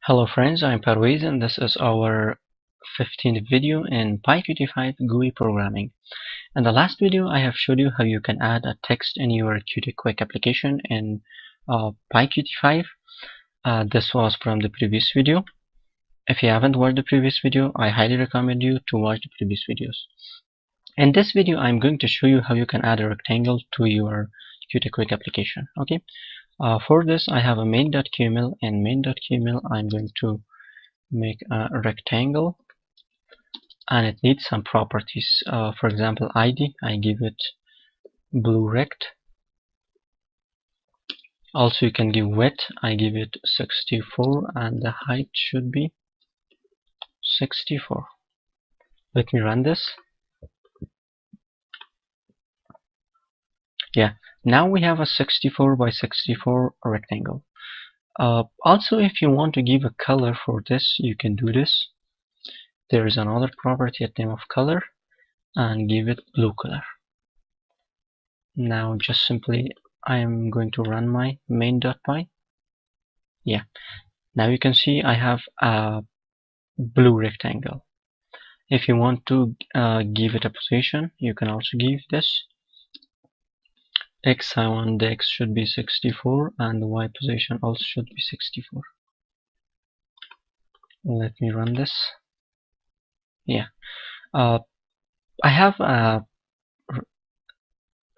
Hello friends, I'm Parvez and this is our 15th video in PyQt5 GUI programming. In the last video I have showed you how you can add a text in your QtQuick application in PyQt5. This was from the previous video. If you haven't watched the previous video, I highly recommend you to watch the previous videos. In this video I'm going to show you how you can add a rectangle to your QtQuick application. Okay. For this I have a main.qml, and main.qml I'm going to make a rectangle, and it needs some properties. For example, ID, I give it blue rect. Also you can give width, I give it 64, and the height should be 64. Let me run this. Yeah, now we have a 64 by 64 rectangle. Also, if you want to give a color for this, you can do this. There is another property at name of color, and give it blue color. Now just simply I am going to run my main.py. Yeah, now you can see I have a blue rectangle. If you want to give it a position, you can also give this x. I want the x should be 64 and the y position also should be 64. Let me run this. Yeah, I have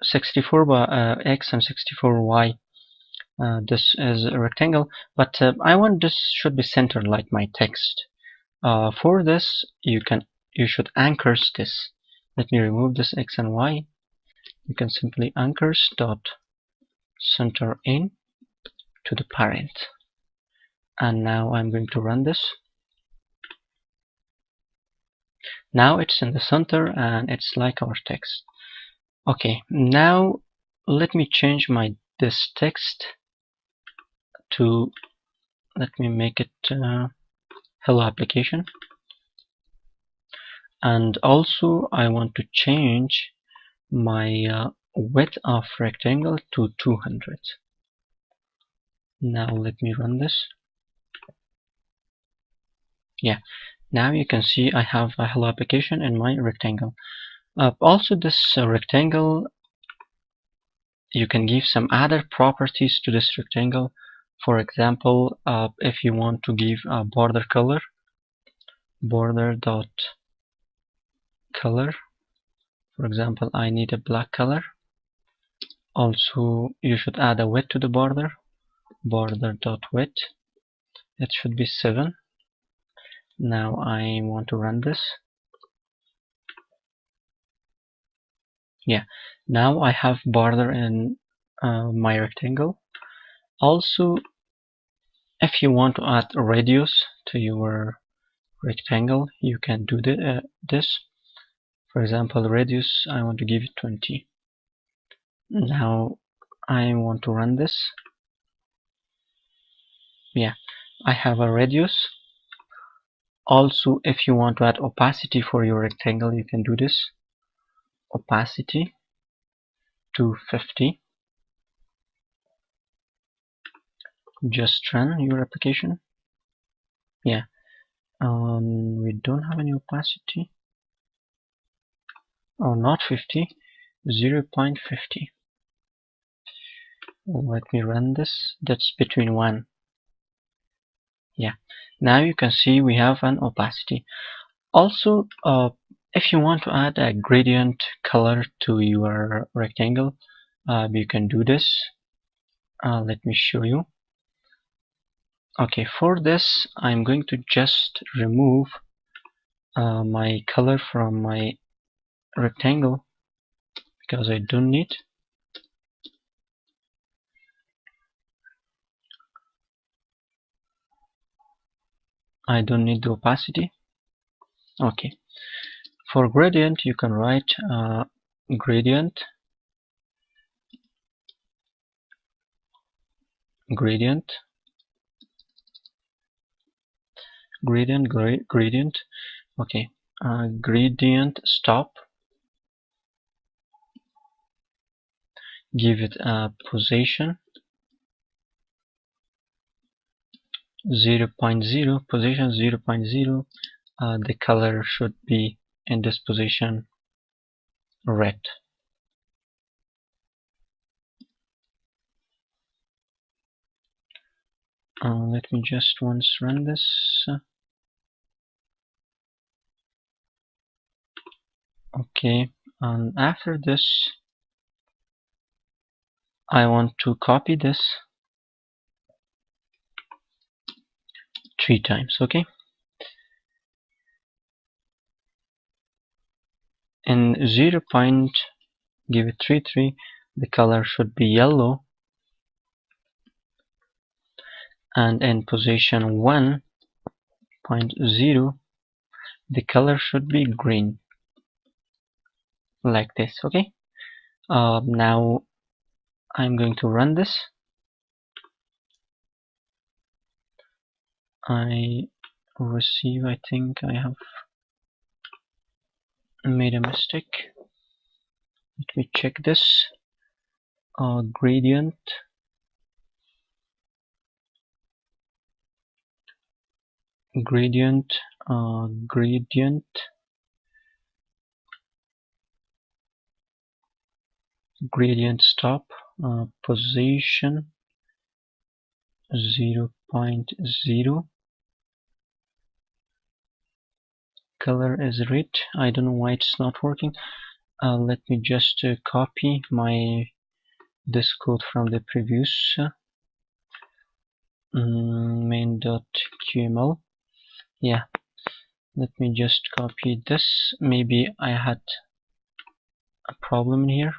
64 by x and 64 y. This is a rectangle, but I want this should be centered like my text. For this you should anchors this. Let me remove this x and y. You can simply anchors dot center in to the parent, and now I'm going to run this. Now it's in the center and it's like our text. Okay, now let me change this text to, let me make it hello application, and also I want to change my width of rectangle to 200. Now let me run this. Yeah, now you can see I have a hello application in my rectangle. Also this rectangle, you can give some other properties to this rectangle. For example, if you want to give a border color, border dot color. For example, I need a black color. Also you should add a width to the border, border dot width. It should be 7. Now I want to run this. Yeah, now I have border in my rectangle. Also, if you want to add a radius to your rectangle, you can do this. For example, radius I want to give it 20. Now I want to run this. Yeah, I have a radius. Also, if you want to add opacity for your rectangle, you can do this. Opacity to 50. Just run your application. Yeah, we don't have any opacity. Oh, not 50, 0.50. Let me run this. That's between 1. Yeah, now you can see we have an opacity. Also, if you want to add a gradient color to your rectangle, you can do this. Let me show you. Okay, for this I'm going to just remove my color from my rectangle because I don't need. I don't need the opacity. Okay, for gradient you can write gradient gradient okay, gradient stop, give it a position, 0.0 position 0.0, the color should be in this position red. Let me just once run this. Okay, and after this I want to copy this 3 times. Okay, in 0. Give it 3, the color should be yellow, and in position 1.0 the color should be green, like this. Okay, now I'm going to run this. I think I have made a mistake. Let me check this. Gradient, stop, position 0.0, color is red. I don't know why it's not working. Let me just copy this code from the previous main.qml. Yeah, let me just copy this. Maybe I had a problem in here.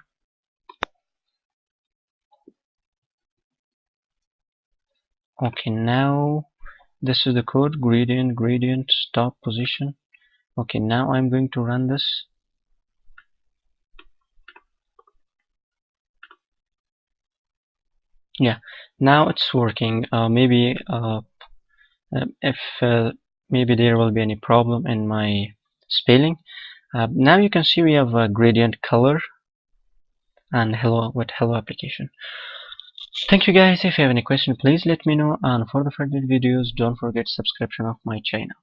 Okay, now this is the code. Gradient, stop, position. Okay, now I'm going to run this. Yeah, now it's working. Maybe if maybe there will be any problem in my spelling. Now you can see we have a gradient color and hello application. Thank you guys. If you have any question, please let me know, and for the further videos don't forget subscription of my channel.